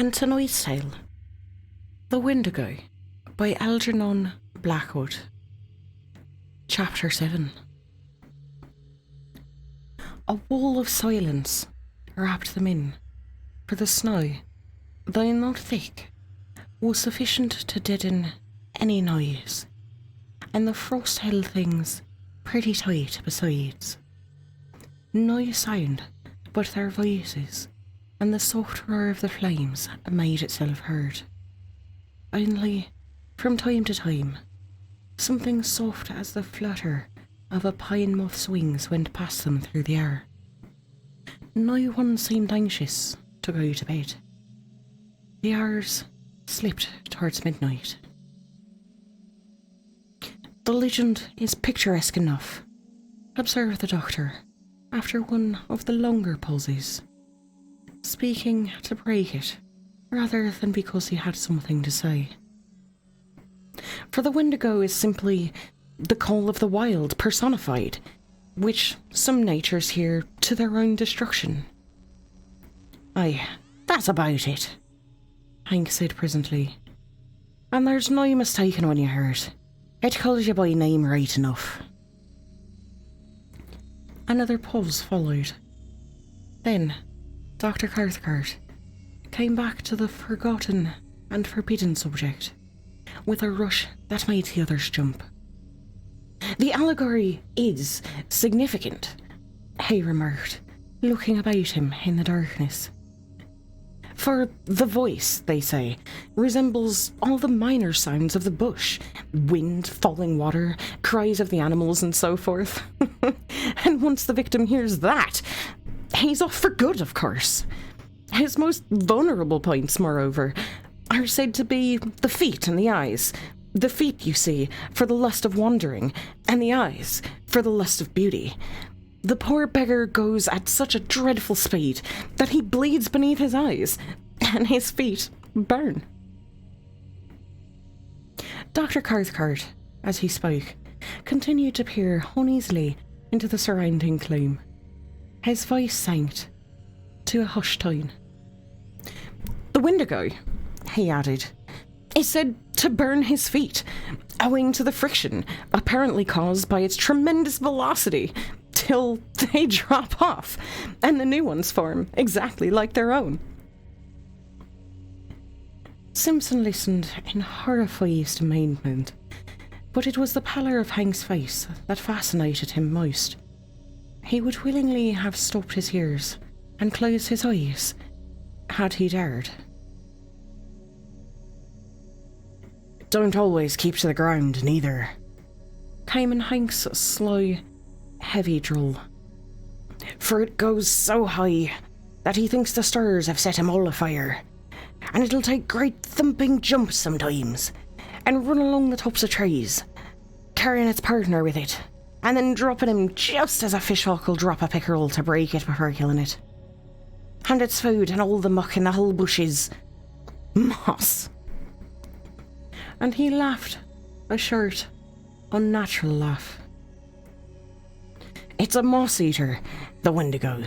And tonight's tale, The Wendigo, by Algernon Blackwood. Chapter 7. A wall of silence wrapped them in, for the snow, though not thick, was sufficient to deaden any noise, and the frost held things pretty tight besides. No sound but their voices and the soft roar of the flames made itself heard. Only, from time to time, something soft as the flutter of a pine moth's wings went past them through the air. No one seemed anxious to go to bed. The hours slipped towards midnight. The legend is picturesque enough, observed the doctor, after one of the longer pauses, speaking to break it, rather than because he had something to say. For the Wendigo is simply the call of the wild personified, which some natures hear to their own destruction. Aye, that's about it, Hank said presently. And there's no mistaking when you hear it. It calls you by name right enough. Another pause followed. Then Dr. Cathcart came back to the forgotten and forbidden subject, with a rush that made the others jump. The allegory is significant, he remarked, looking about him in the darkness. For the voice, they say, resembles all the minor sounds of the bush, wind, falling water, cries of the animals and so forth. And once the victim hears that, he's off for good, of course. His most vulnerable points, moreover, are said to be the feet and the eyes. The feet, you see, for the lust of wandering, and the eyes for the lust of beauty. The poor beggar goes at such a dreadful speed that he bleeds beneath his eyes, and his feet burn. Dr. Cathcart, as he spoke, continued to peer uneasily into the surrounding gloom. His voice sank to a hushed tone. The Wendigo, he added, is said to burn his feet, owing to the friction apparently caused by its tremendous velocity, till they drop off, and the new ones form exactly like their own. Simpson listened in horrified amazement, but it was the pallor of Hank's face that fascinated him most. He would willingly have stopped his ears and closed his eyes, had he dared. Don't always keep to the ground, neither, came in Hank's slow, heavy drawl. For it goes so high that he thinks the stars have set him all afire, and it'll take great thumping jumps sometimes, and run along the tops of trees, carrying its partner with it, and then dropping him just as a fishhawk will drop a pickerel to break it before killing it. And its food and all the muck in the whole bush is moss. And he laughed, a short, unnatural laugh. It's a moss-eater, the Wendigo,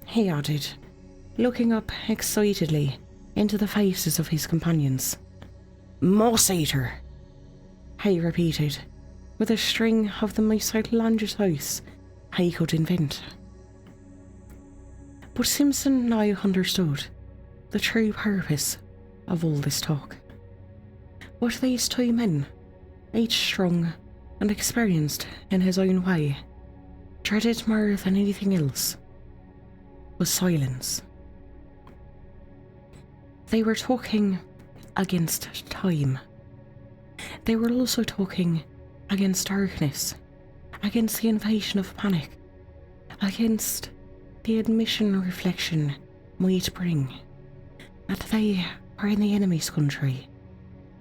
he added, looking up excitedly into the faces of his companions. Moss-eater, he repeated, with a string of the most outlandish oaths he could invent. But Simpson now understood the true purpose of all this talk. What these two men, each strong and experienced in his own way, dreaded more than anything else, was silence. They were talking against time. They were also talking against darkness, against the invasion of panic, against the admission reflection might bring that they are in the enemy's country,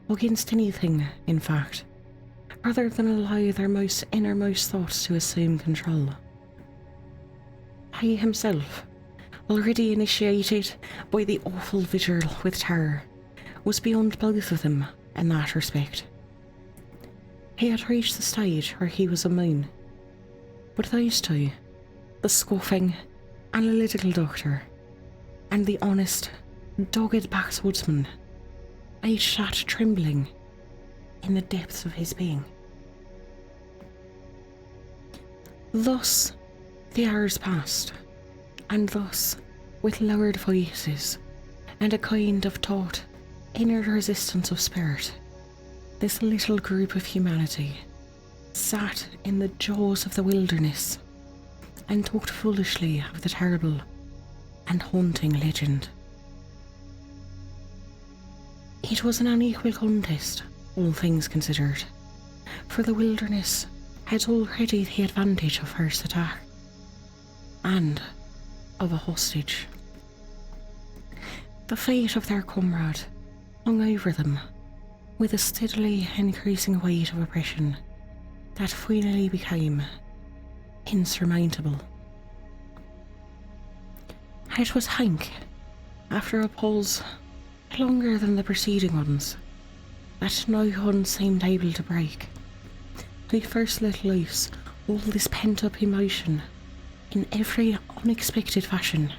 against anything, in fact, rather than allow their most innermost thoughts to assume control. He himself, already initiated by the awful vigil with terror, was beyond both of them in that respect. He had reached the stage where he was immune, but those two, the scoffing, analytical doctor, and the honest, dogged backwoodsman, made sat trembling in the depths of his being. Thus the hours passed, and thus, with lowered voices and a kind of taut, inner resistance of spirit, this little group of humanity sat in the jaws of the wilderness and talked foolishly of the terrible and haunting legend. It was an unequal contest, all things considered, for the wilderness had already the advantage of first attack, and of a hostage. The fate of their comrade hung over them with a steadily increasing weight of oppression that finally became insurmountable. It was Hank, after a pause longer than the preceding ones, that no one seemed able to break, who first let loose all this pent-up emotion in every unexpected fashion,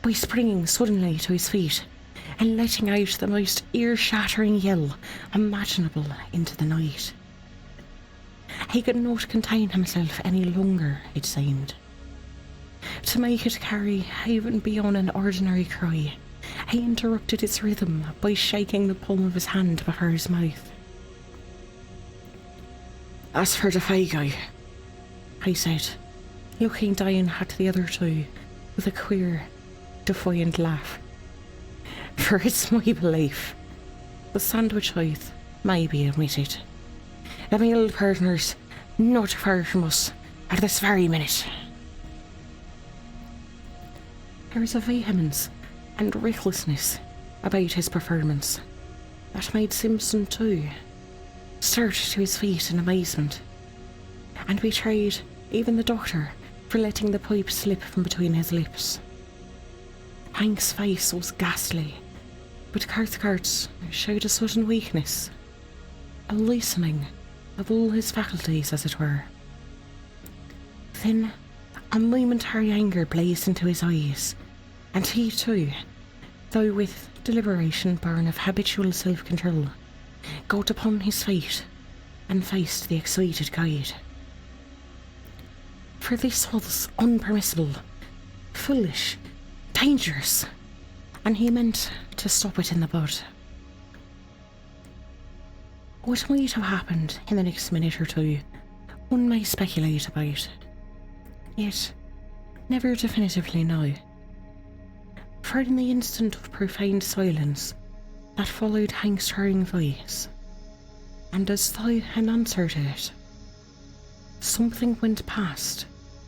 by springing suddenly to his feet and letting out the most ear-shattering yell imaginable into the night. He could not contain himself any longer, it seemed. To make it carry even beyond an ordinary cry, he interrupted its rhythm by shaking the palm of his hand before his mouth. "As for the Fago," he said, looking down at the other two with a queer, defiant laugh. "For it's my belief, the sandwich oath may be omitted. The meal partners not far from us at this very minute." There was a vehemence and recklessness about his performance that made Simpson too start to his feet in amazement, and betrayed even the doctor for letting the pipe slip from between his lips. Hank's face was ghastly, but Cathcart's showed a sudden weakness, a loosening of all his faculties, as it were. Then a momentary anger blazed into his eyes, and he too, though with deliberation born of habitual self-control, got upon his feet and faced the excited guide. For this was unpermissible, foolish, dangerous, and he meant to stop it in the bud. What might have happened in the next minute or two, one may speculate about, yet never definitively know. For in the instant of profound silence that followed Hank's stirring voice, and as though in answer to it, something went past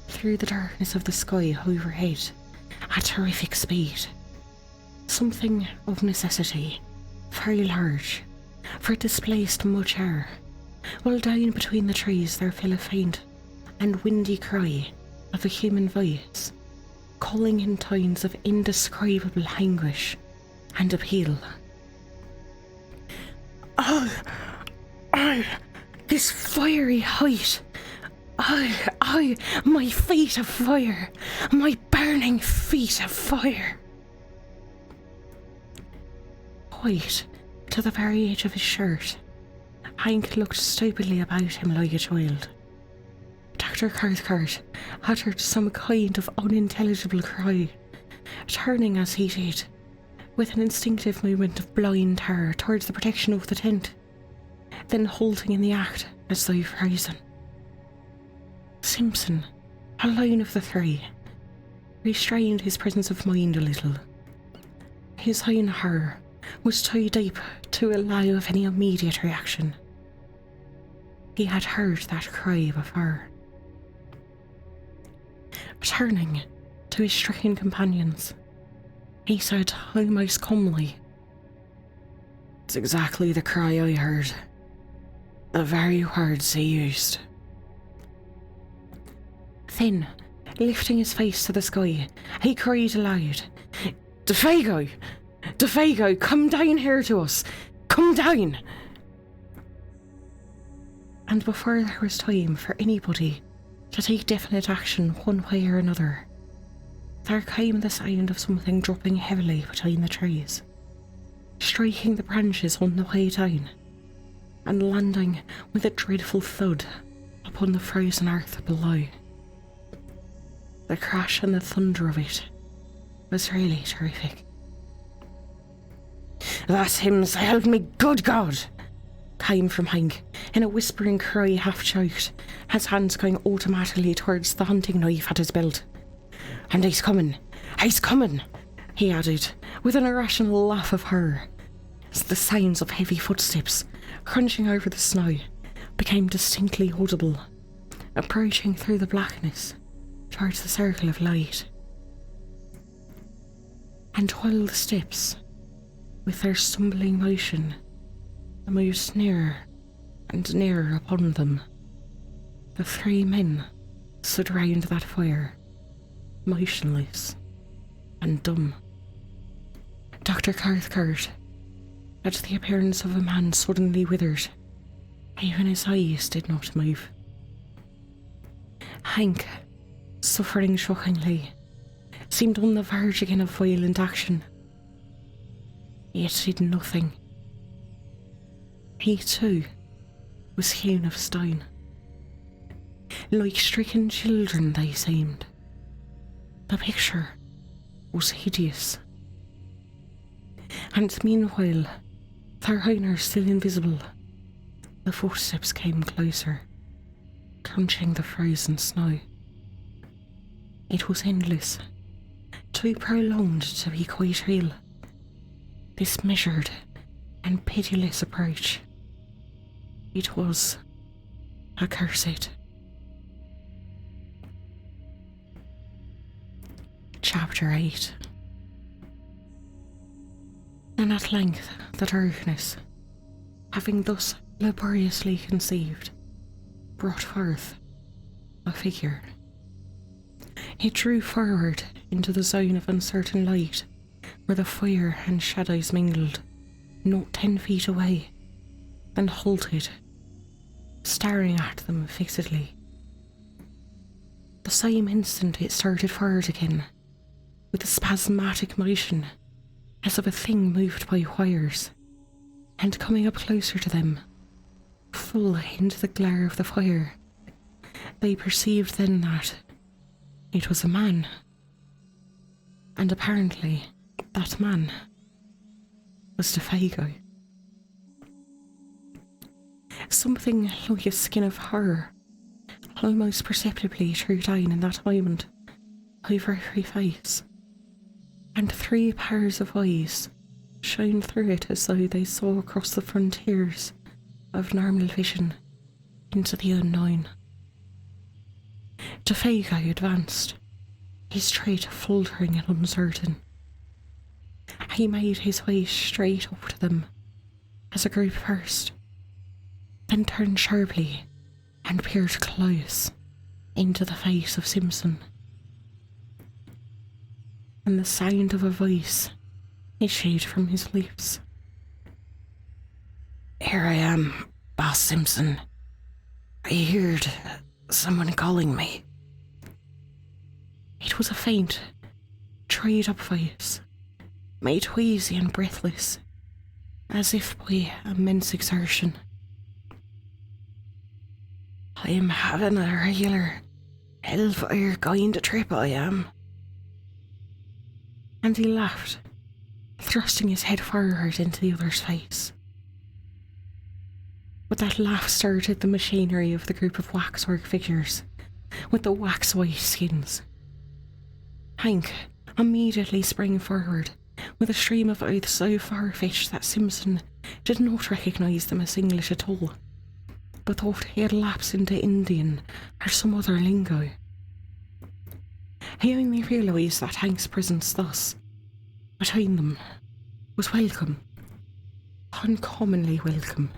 through the darkness of the sky overhead at terrific speed. Something of necessity, very large, for it displaced much air, while down between the trees there fell a faint and windy cry of a human voice, calling in tones of indescribable anguish and appeal. "Oh, this fiery height! Oh, my feet of fire! My burning feet of fire!" White to the very edge of his shirt, Hank looked stupidly about him like a child. Dr. Cathcart uttered some kind of unintelligible cry, turning as he did, with an instinctive movement of blind terror towards the protection of the tent, then halting in the act as though frozen. Simpson, alone of the three, restrained his presence of mind a little. His own horror was too deep to allow of any immediate reaction. He had heard that cry before. Turning to his stricken companions, he said almost calmly, "It's exactly the cry I heard. The very words he used." Then, lifting his face to the sky, he cried aloud, "Defago! Defago, come down here to us! Come down!" And before there was time for anybody to take definite action one way or another, there came the sound of something dropping heavily between the trees, striking the branches on the way down, and landing with a dreadful thud upon the frozen earth below. The crash and the thunder of it was really terrific. "That's him, so help me, good God!" came from Hank in a whispering cry, half choked, his hands going automatically towards the hunting knife at his belt. "And he's coming, he added, with an irrational laugh of horror, as the sounds of heavy footsteps crunching over the snow became distinctly audible, approaching through the blackness towards the circle of light. And while the steps, with their stumbling motion, moved nearer and nearer upon them, the three men stood round that fire, motionless and dumb. Dr. Cathcart had the appearance of a man suddenly withered. Even his eyes did not move. Hank, suffering shockingly, seemed on the verge again of violent action, yet did nothing. He too was hewn of stone. Like stricken children they seemed. The picture was hideous. And meanwhile, their owner still invisible, the footsteps came closer, crunching the frozen snow. It was endless, too prolonged to be quite real. This measured and pitiless approach. It was accursed. Chapter 8. And at length the darkness, having thus laboriously conceived, brought forth a figure. It drew forward into the zone of uncertain light, where the fire and shadows mingled, not 10 feet away, then halted, staring at them fixedly. The same instant it started forward again, with a spasmodic motion, as of a thing moved by wires, and coming up closer to them, full into the glare of the fire, they perceived then that it was a man, and apparently that man was Paegan. Something like a skin of horror almost perceptibly drew down in that moment over every face, and 3 pairs of eyes shone through it as though they saw across the frontiers of normal vision into the unknown. Paegan advanced, his tread faltering and uncertain. He made his way straight up to them as a group first, then turned sharply and peered close into the face of Simpson. And the sound of a voice issued from his lips. "Here I am, Boss Simpson. I heard someone calling me." It was a faint, dried-up voice, made wheezy and breathless, as if by immense exertion. "I am having a regular hellfire kind of trip, I am." And he laughed, thrusting his head forward into the other's face. But that laugh started the machinery of the group of waxwork figures, with the wax-white skins. Hank immediately sprang forward, with a stream of oaths so far-fetched that Simpson did not recognise them as English at all, but thought he had lapsed into Indian or some other lingo. He only realised that Hank's presence thus, between them, was welcome, uncommonly welcome.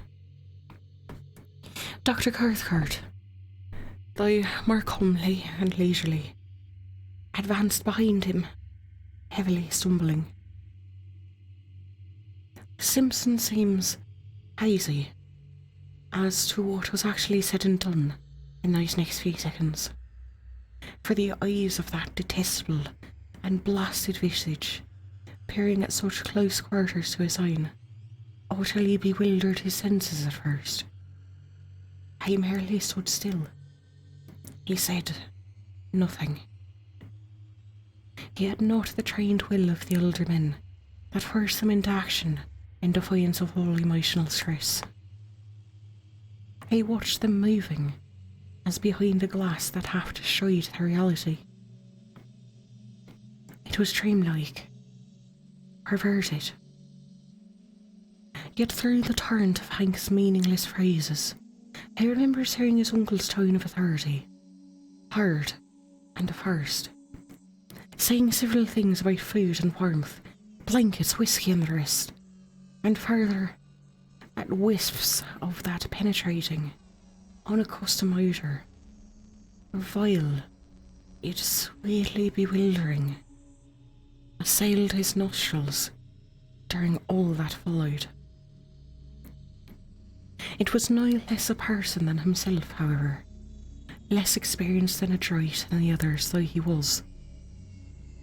Dr. Cathcart, though more calmly and leisurely, advanced behind him, heavily stumbling. Simpson seems hazy as to what was actually said and done in those next few seconds, for the eyes of that detestable and blasted visage, peering at such close quarters to his own, utterly bewildered his senses at first. He merely stood still. He said nothing. He had not the trained will of the older men that forced them into action in defiance of all emotional stress. He watched them moving as behind a glass that half destroyed their reality. It was dreamlike, perverted. Yet through the torrent of Hank's meaningless phrases, he remembers hearing his uncle's tone of authority, hard and first, saying several things about food and warmth, blankets, whiskey and the rest, and further, at wisps of that penetrating, unaccustomed odour, vile, yet sweetly bewildering, assailed his nostrils during all that followed. It was no less a person than himself, however, less experienced and adroit than the others though he was,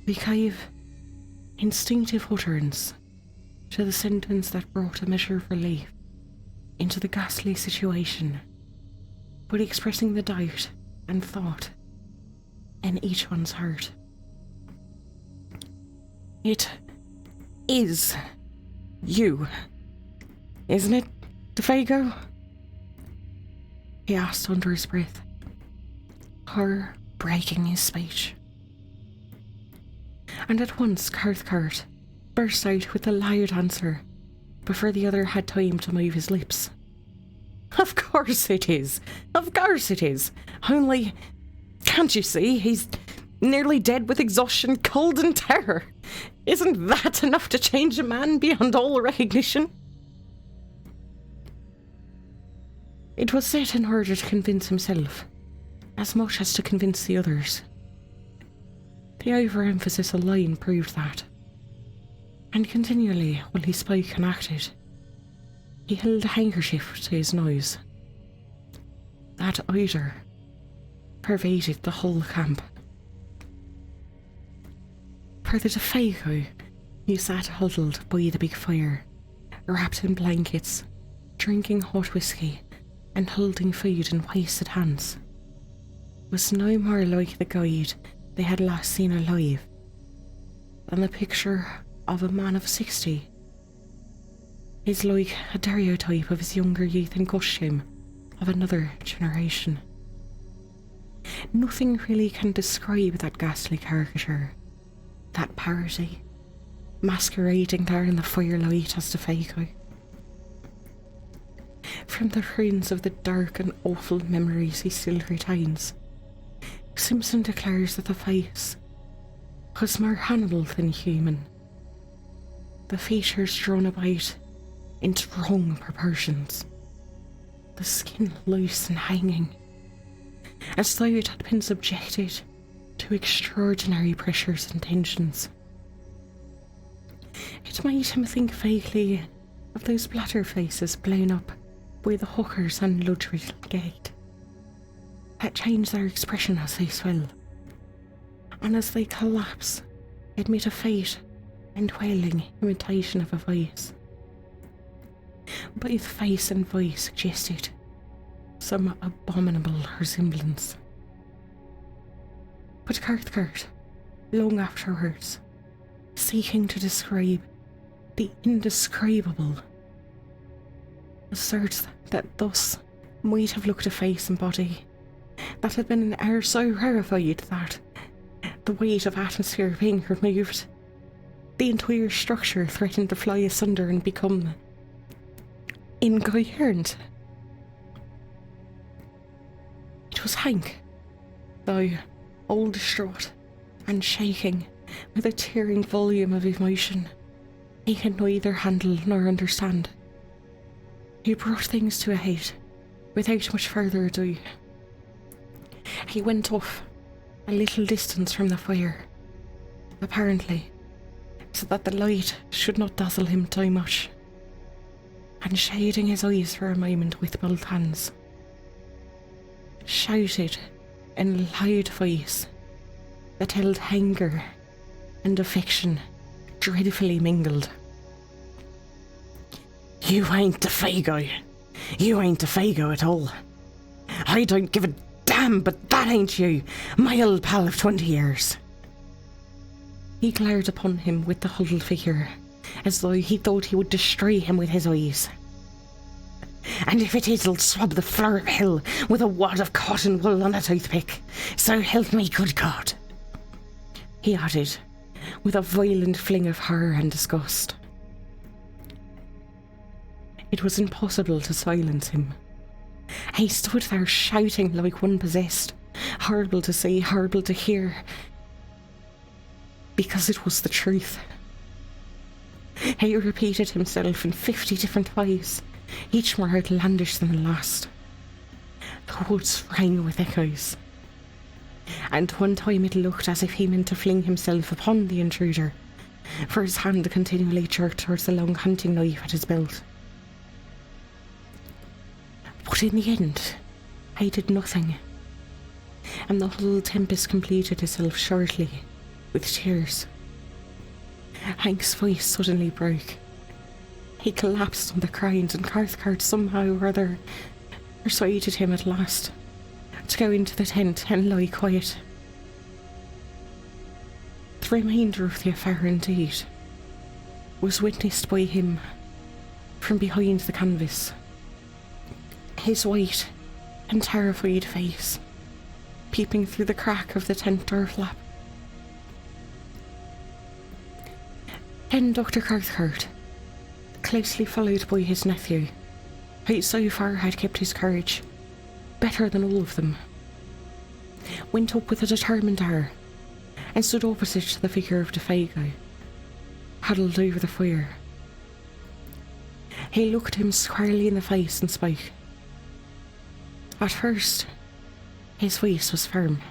who gave instinctive utterance to the sentence that brought a measure of relief into the ghastly situation, but expressing the doubt and thought in each one's heart. It is you, isn't it, Defago? He asked under his breath, horror breaking his speech. And at once Cathcart burst out with a loud answer before the other had time to move his lips. Of course it is. Of course it is. Only, can't you see, he's nearly dead with exhaustion, cold and terror. Isn't that enough to change a man beyond all recognition? It was said in order to convince himself, as much as to convince the others. The overemphasis alone proved that. And continually, while he spoke and acted, he held a handkerchief to his nose. That odour pervaded the whole camp. For the Defago, who sat huddled by the big fire, wrapped in blankets, drinking hot whiskey and holding food in wasted hands, was no more like the guide they had last seen alive than the picture of a man of 60. Is like a stereotype of his younger youth in costume of another generation. Nothing really can describe that ghastly caricature, that parody, masquerading there in the firelight as Defago. From the ruins of the dark and awful memories he still retains, Simpson declares that the face was more animal than human, the features drawn about into wrong proportions, the skin loose and hanging, as though it had been subjected to extraordinary pressures and tensions. It made him think vaguely of those bladder faces blown up by the hookers and Ludwig Gate, that change their expression as they swell, and as they collapse, admit a faint and wailing imitation of a voice. Both face and voice suggested some abominable resemblance. But Cathcart, long afterwards, seeking to describe the indescribable, asserts that thus might have looked a face and body that had been an air so rarefied that, the weight of atmosphere being removed, the entire structure threatened to fly asunder and become incoherent. It was Hank, though all distraught and shaking with a tearing volume of emotion he could neither handle nor understand. He brought things to a head without much further ado. He went off a little distance from the fire, apparently so that the light should not dazzle him too much, and shading his eyes for a moment with both hands, shouted in a loud voice that held anger and affection dreadfully mingled. "You ain't the Fago. You ain't the Fago at all. I don't give a damn, but that ain't you, my old pal of 20 years. He glared upon him with the huddled figure, as though he thought he would destroy him with his eyes. "And if it is, I'll swab the floor of hell with a wad of cotton wool on a toothpick, so help me good God," he added, with a violent fling of horror and disgust. It was impossible to silence him. He stood there shouting like one possessed, horrible to see, horrible to hear, because it was the truth. He repeated himself in 50 different ways, each more outlandish than the last. The woods rang with echoes, and one time it looked as if he meant to fling himself upon the intruder, for his hand continually jerked towards the long hunting knife at his belt. But in the end, he did nothing, and the whole tempest completed itself shortly, with tears. Hank's voice suddenly broke. He collapsed on the ground, and Cathcart somehow or other persuaded him at last to go into the tent and lie quiet. The remainder of the affair, indeed, was witnessed by him from behind the canvas, his white and terrified face peeping through the crack of the tent door flap. Then Dr. Cathcart, closely followed by his nephew, who so far had kept his courage better than all of them, went up with a determined air and stood opposite the figure of Fago, huddled over the fire. He looked him squarely in the face and spoke. At first, his voice was firm.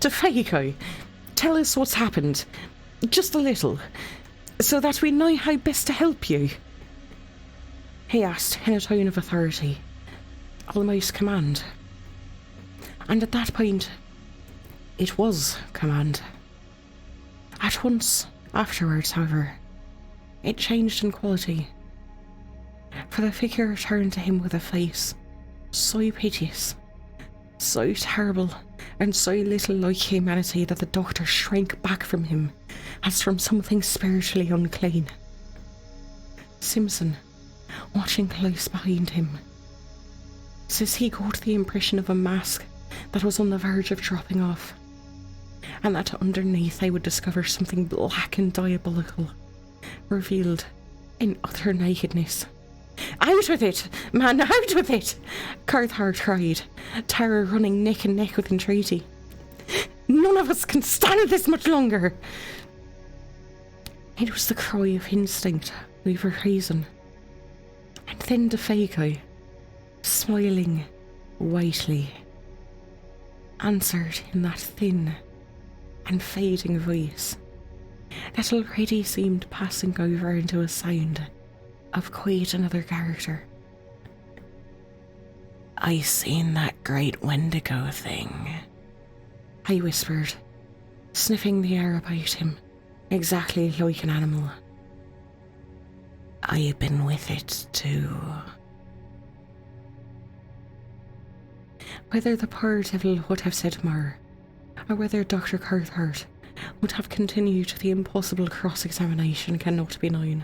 "Fago, tell us what's happened, just a little, so that we know how best to help you," he asked in a tone of authority, almost command. And at that point, it was command. At once afterwards, however, it changed in quality, for the figure turned to him with a face so piteous, so terrible, and so little like humanity that the doctor shrank back from him as from something spiritually unclean. Simpson, watching close behind him, says he got the impression of a mask that was on the verge of dropping off, and that underneath they would discover something black and diabolical, revealed in utter nakedness. "Out with it, man, out with it!" Cathcart cried, terror running neck and neck with entreaty. "None of us can stand this much longer!" It was the cry of instinct over reason. And then Fago, smiling whitely, answered in that thin and fading voice that already seemed passing over into a sound of quite another character. "I seen that great Wendigo thing," he whispered, sniffing the air about him, exactly like an animal. "I've been with it too." Whether the poor devil would have said more, or whether Dr. Cathcart would have continued the impossible cross-examination cannot be known.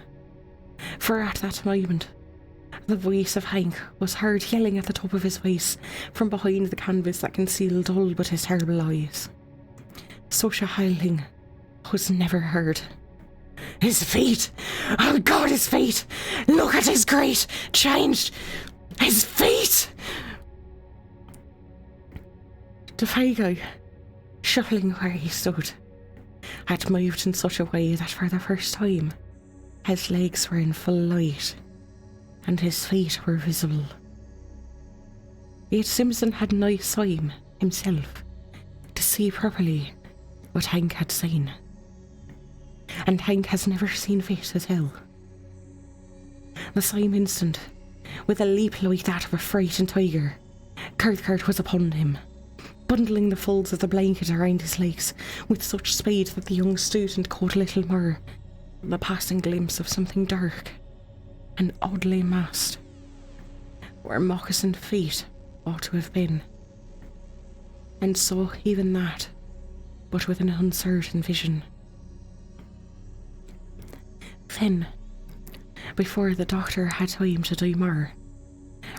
For at that moment, the voice of Hank was heard yelling at the top of his voice from behind the canvas that concealed all but his terrible eyes. Such a howling was never heard. "His feet! Oh God, his feet! Look at his great, changed... his feet!" Fago, shuffling where he stood, had moved in such a way that for the first time his legs were in full light and his feet were visible. Yet Simpson had no time himself to see properly what Hank had seen, and Hank has never seen fit to tell. The same instant, with a leap like that of a frightened tiger, Cathcart was upon him, bundling the folds of the blanket around his legs with such speed that the young student caught little more than the passing glimpse of something dark and oddly masked, where moccasined feet ought to have been, and saw even that, but with an uncertain vision. Then, before the doctor had time to do more,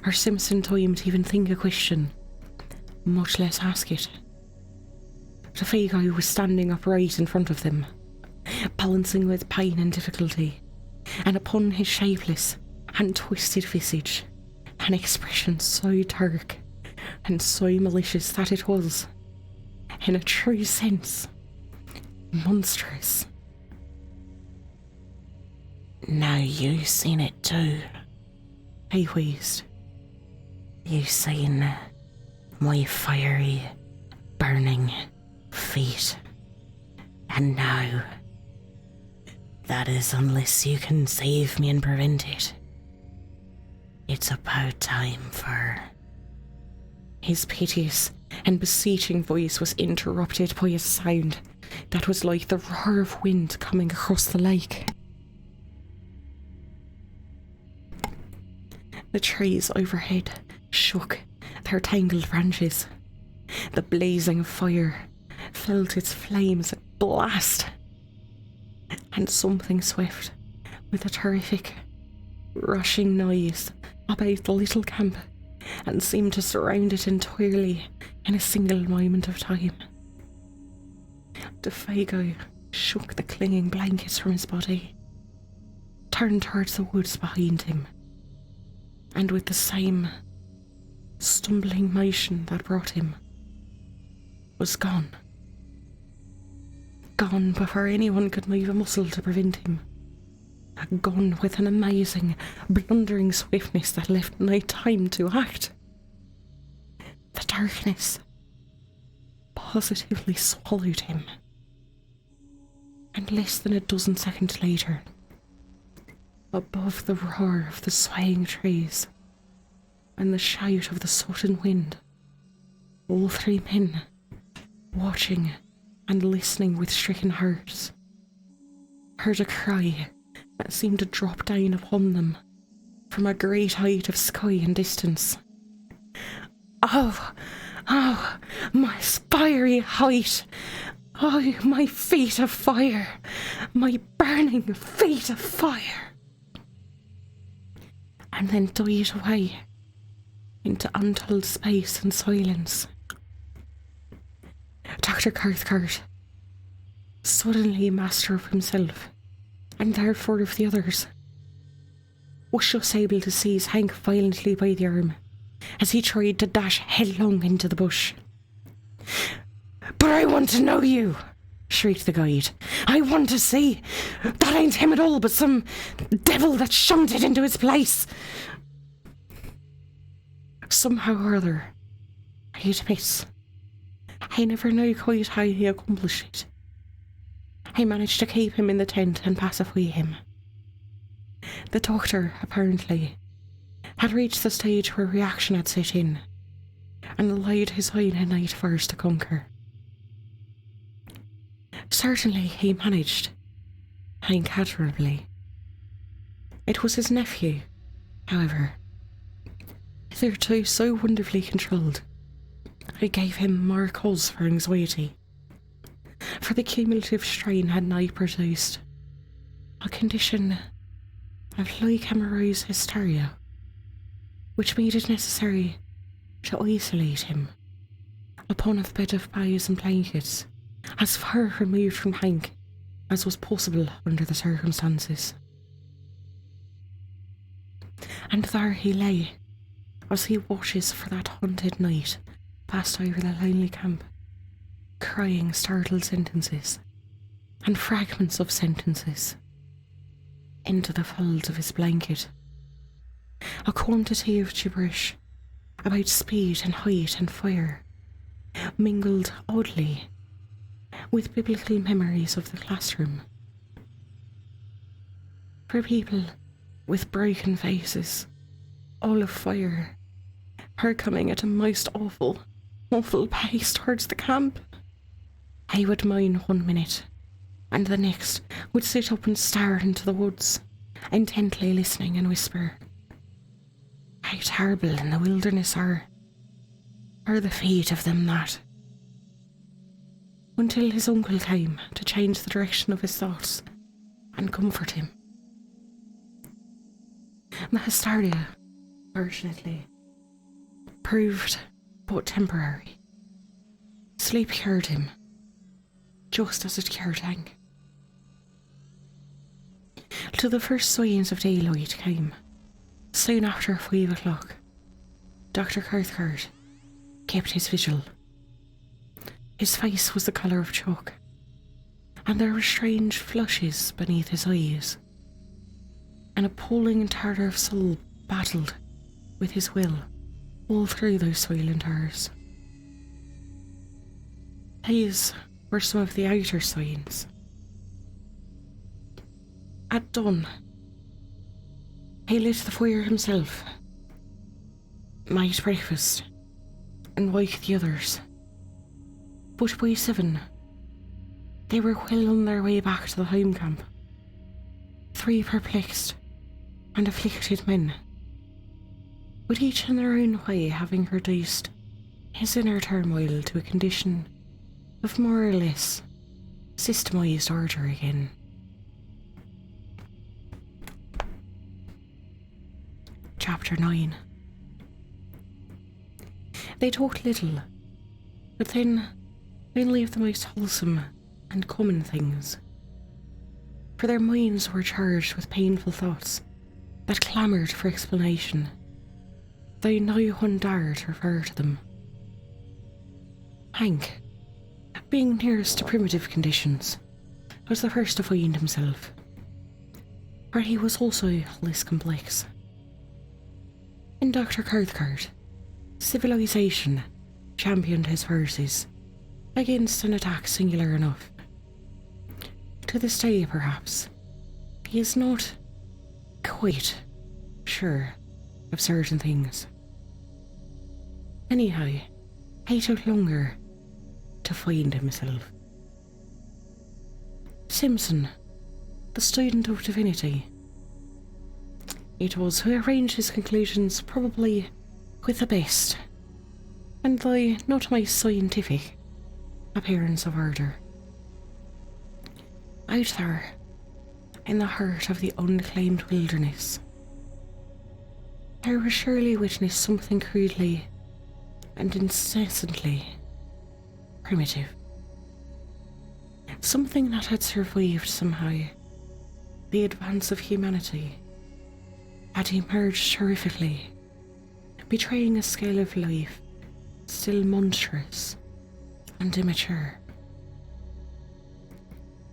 or Simpson time to even think a question, much less ask it, the Paegan was standing upright in front of them, balancing with pain and difficulty, and upon his shapeless and twisted visage, an expression so dark and so malicious that it was, in a true sense, monstrous. "Now you seen it too," he wheezed. "You seen my fiery, burning feet. And now, that is unless you can save me and prevent it. It's about time for..." His piteous and beseeching voice was interrupted by a sound that was like the roar of wind coming across the lake. The trees overhead shook their tangled branches. The blazing fire felt its flames blast, and something swift, with a terrific, rushing noise about the little camp, and seemed to surround it entirely in a single moment of time. The Paegan shook the clinging blankets from his body, turned towards the woods behind him, and with the same stumbling motion that brought him, was gone. Gone before anyone could move a muscle to prevent him. Gone with an amazing, blundering swiftness that left no time to act. The darkness positively swallowed him. And less than a dozen seconds later, above the roar of the swaying trees and the shout of the sudden wind, all three men, watching and listening with stricken hearts, heard a cry that seemed to drop down upon them from a great height of sky and distance. "Oh, oh, my fiery height! Oh, my feet of fire! My burning feet of fire!" And then died away into untold space and silence. Dr. Cathcart, suddenly master of himself, and therefore of the others, was just able to seize Hank violently by the arm as he tried to dash headlong into the bush. "But I want to know you!" shrieked the guide. "I want to see! That ain't him at all, but some devil that shunted into his place!" Somehow or other, he admits, I never knew quite how he accomplished it. I managed to keep him in the tent and pacify him. The doctor, apparently, had reached the stage where reaction had set in, and allowed his own night fires to conquer. Certainly he managed, Hank admirably. It was his nephew, however, hitherto so wonderfully controlled, who gave him more cause for anxiety, for the cumulative strain had now produced a condition of lycanthropous hysteria, which made it necessary to isolate him upon a bed of boughs and blankets, as far removed from Hank as was possible under the circumstances. And there he lay, as he watches for that haunted night passed over the lonely camp, crying startled sentences, and fragments of sentences, into the folds of his blanket. A quantity of gibberish about speed and height and fire, mingled oddly with biblical memories of the classroom. For people with broken faces, all of fire, her coming at a most awful, awful pace towards the camp. He would mine 1 minute, and the next would sit up and stare into the woods, intently listening and whisper, "How terrible in the wilderness are the feet of them that," until his uncle came to change the direction of his thoughts and comfort him. The hysteria, fortunately, proved but temporary. Sleep cured him, just as it cured Hank. Till the first signs of daylight came, soon after 5 o'clock, Dr. Cathcart kept his vigil. His face was the colour of chalk, and there were strange flushes beneath his eyes. An appalling terror of soul battled with his will all through those silent hours. These were some of the outer signs. At dawn, he lit the fire himself, made breakfast, and waked the others. But by 7, they were well on their way back to the home camp. 3 perplexed and afflicted men, with each in their own way having reduced his inner turmoil to a condition of more or less systemised order again. Chapter 9. They talked little, but then mainly of the most wholesome and common things, for their minds were charged with painful thoughts that clamoured for explanation, though no one dared refer to them. Hank, being nearest to primitive conditions, was the first to find himself, for he was also less complex. In Dr. Cathcart, civilization championed his verses against an attack singular enough. To this day, perhaps, he is not quite sure of certain things. Anyhow, he took longer to find himself. Simpson, the student of divinity, it was who arranged his conclusions probably with the best, and though not my scientific, appearance of ardour. Out there, in the heart of the unclaimed wilderness, there was surely witnessed something crudely and incessantly primitive. Something that had survived somehow the advance of humanity, had emerged horrifically, betraying a scale of life still monstrous and immature.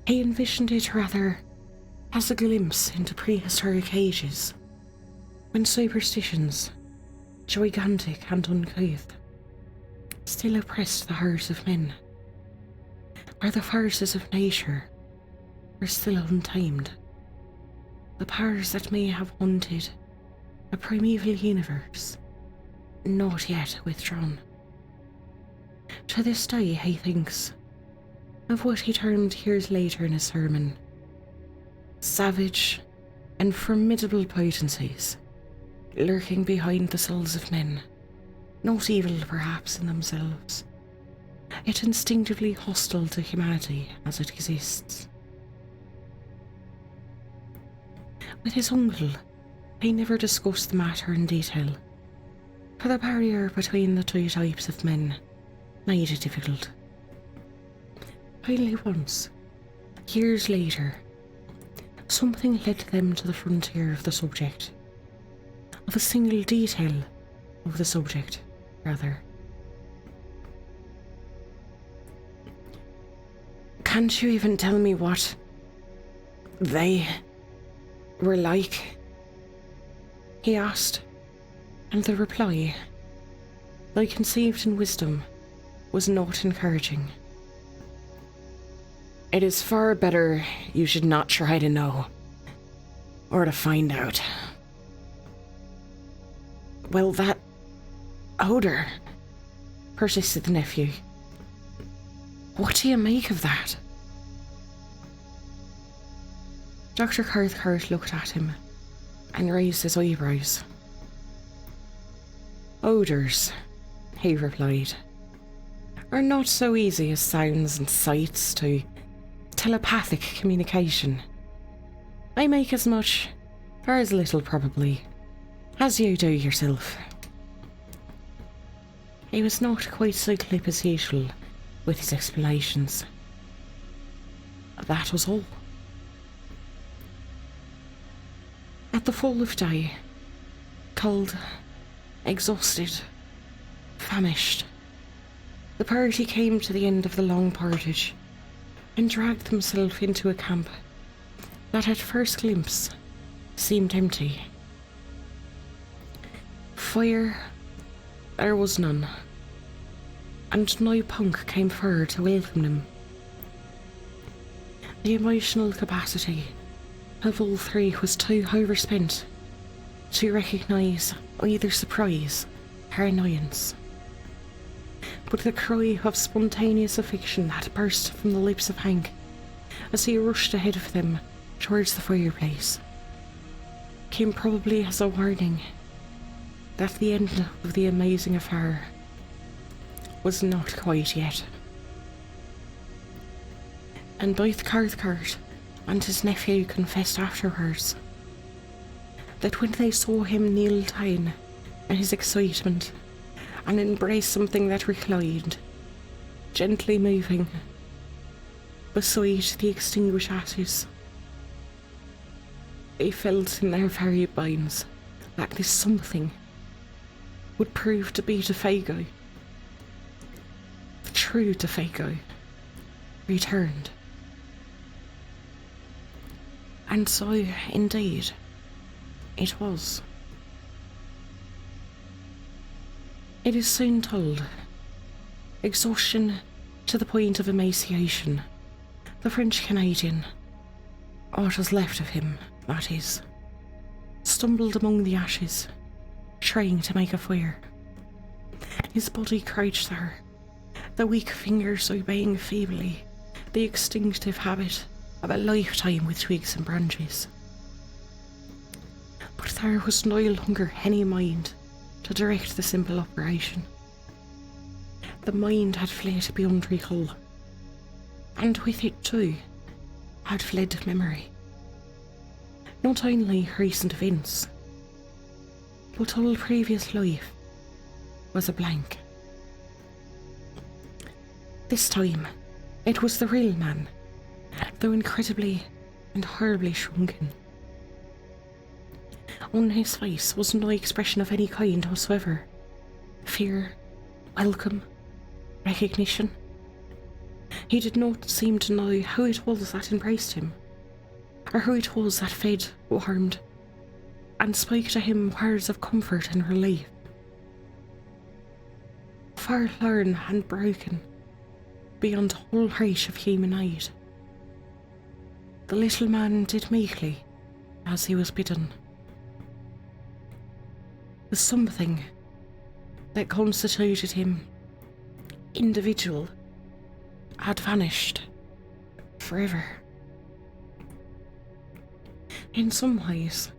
He envisioned it rather as a glimpse into prehistoric ages, when superstitions, gigantic and uncouth, still oppressed the hearts of men, where the forces of nature were still untamed, the powers that may have haunted a primeval universe not yet withdrawn. To this day he thinks of what he termed years later in his sermon savage and formidable potencies lurking behind the souls of men, not evil perhaps in themselves, yet instinctively hostile to humanity as it exists. With his uncle, he never discussed the matter in detail, for the barrier between the two types of men made it difficult. Only once, years later, something led them to the frontier of the subject, of a single detail of the subject, rather. "Can't you even tell me what they were like?" he asked, and the reply, though conceived in wisdom, was not encouraging. "It is far better you should not try to know, or to find out." "Well, that odor," persisted the nephew. What do you make of that? Dr. Cairthcart looked at him and raised his eyebrows. Odours, he replied, are not so easy as sounds and sights to telepathic communication. I make as much, or as little probably, as you do yourself. He was not quite so clip as usual with his explanations. That was all. At the fall of day, cold, exhausted, famished, the party came to the end of the long portage and dragged themselves into a camp that at first glimpse seemed empty. Fire, there was none, and no punk came forward to welcome them. The emotional capacity of all three was too overspent to recognise either surprise or annoyance. But the cry of spontaneous affection that burst from the lips of Hank as he rushed ahead of them towards the fireplace came probably as a warning that the end of the amazing affair was not quite yet. And both Cairthcart and his nephew confessed afterwards that when they saw him kneel down in his excitement and embrace something that reclined, gently moving, beside the extinguished ashes, they felt in their very bones that this something would prove to be Defago. The true Defago returned. And so, indeed, it was. It is soon told. Exhaustion to the point of emaciation. The French Canadian, what was left of him, that is, stumbled among the ashes, trying to make a fire. His body crouched there, the weak fingers obeying feebly the instinctive habit of a lifetime with twigs and branches. But there was no longer any mind to direct the simple operation. The mind had fled beyond recall, and with it too had fled memory. Not only recent events, but all previous life was a blank. This time, it was the real man, though incredibly and horribly shrunken. On his face was no expression of any kind whatsoever. Fear, welcome, recognition. He did not seem to know who it was that embraced him, or who it was that fed, warmed, and spoke to him words of comfort and relief. Forlorn and broken, beyond all reach of human aid, the little man did meekly as he was bidden. The something that constituted him individual had vanished forever. In some ways,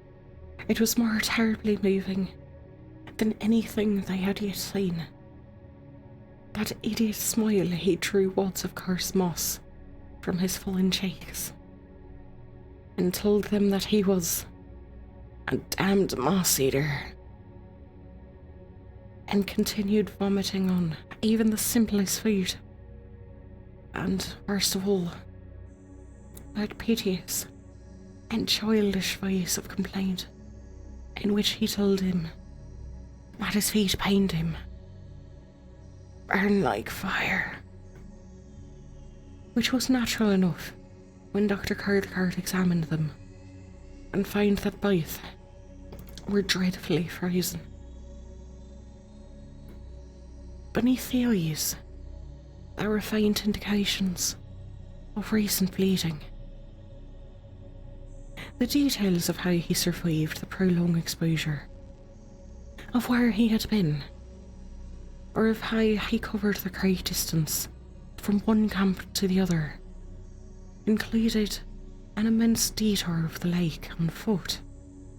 it was more terribly moving than anything they had yet seen. That idiot smile he drew wads of coarse moss from his fallen cheeks and told them that he was a damned moss-eater, and continued vomiting on even the simplest food, and worst of all, that piteous and childish voice of complaint in which he told him that his feet pained him, burn like fire, which was natural enough when Dr. Cairthcart examined them and found that both were dreadfully frozen. Beneath the eyes, there were faint indications of recent bleeding. The details of how he survived the prolonged exposure, of where he had been, or of how he covered the great distance from one camp to the other, included an immense detour of the lake on foot,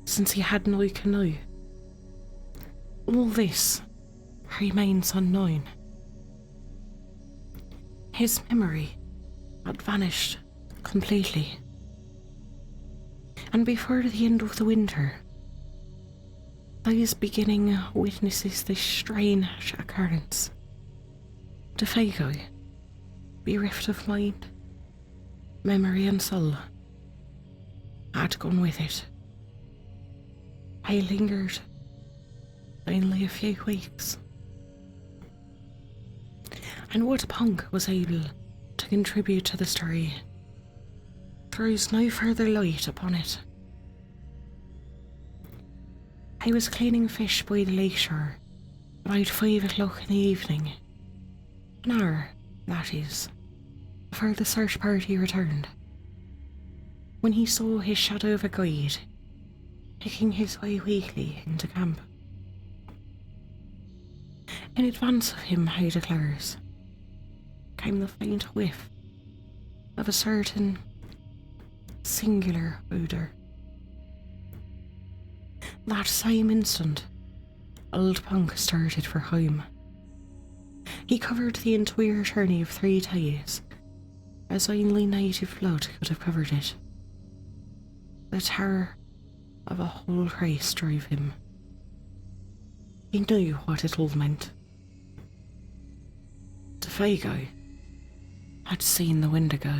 since he had no canoe. All this remains unknown. His memory had vanished completely, and before the end of the winter, those beginning witnesses this strange occurrence. Paegan, bereft of mind, memory and soul, had gone with it. I lingered only a few weeks, and what Punk was able to contribute to the story throws no further light upon it. I was cleaning fish by the lakeshore about 5 o'clock in the evening, an hour, that is, before the search party returned, when he saw his shadow of a guide picking his way weakly into camp. In advance of him, he declares, came the faint whiff of a certain singular odour. That same instant, old Punk started for home. He covered the entire journey of 3 days, as only native blood could have covered it. The terror of a whole race drove him. He knew what it all meant. Paegan had seen the Wendigo.